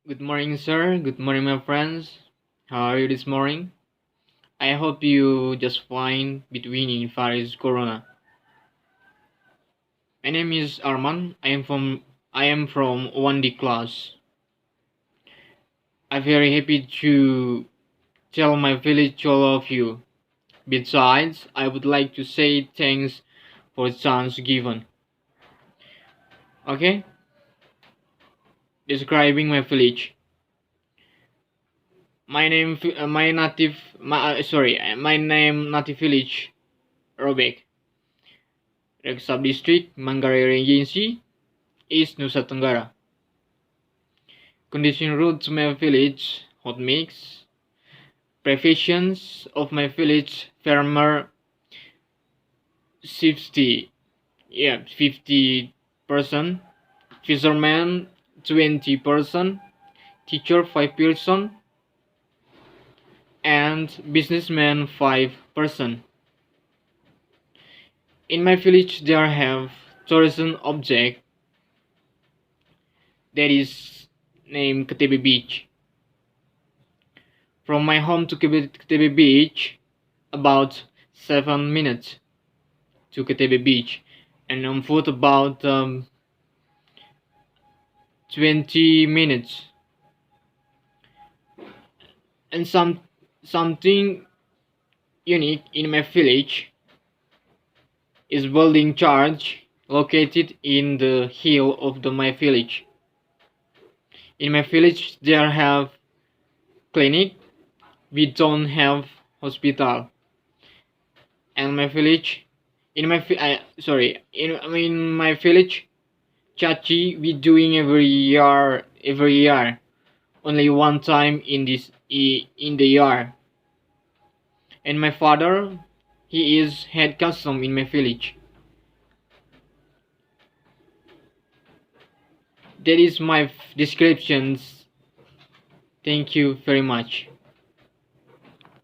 Good morning, sir. Good morning, my friends. How are you this morning? I hope you just fine between in virus corona. My name is Arman. I am from 1D class. I'm very happy to tell my village to all of you. Besides, I would like to say thanks for the chance given. Okay? Describing my village. My name native village, Robek. Sub District, Manggarai Regency, East Nusa Tenggara. Condition route to my village, hot mix. Professions of my village, farmer 50%, fisherman 20%, teacher 5%, and businessman 5%. In my village there have tourism object that is named Ketebe Beach. From my home to Ketebe Beach, about 7 minutes to Ketebe Beach, and on foot about 20 minutes. And something unique in my village is building church located in the hill of my village. In my village there have clinic, we don't have hospital. And my village, in my village, chachi we doing every year, only one time in the year. And my father, he is head custom in my village. That is my descriptions. Thank you very much.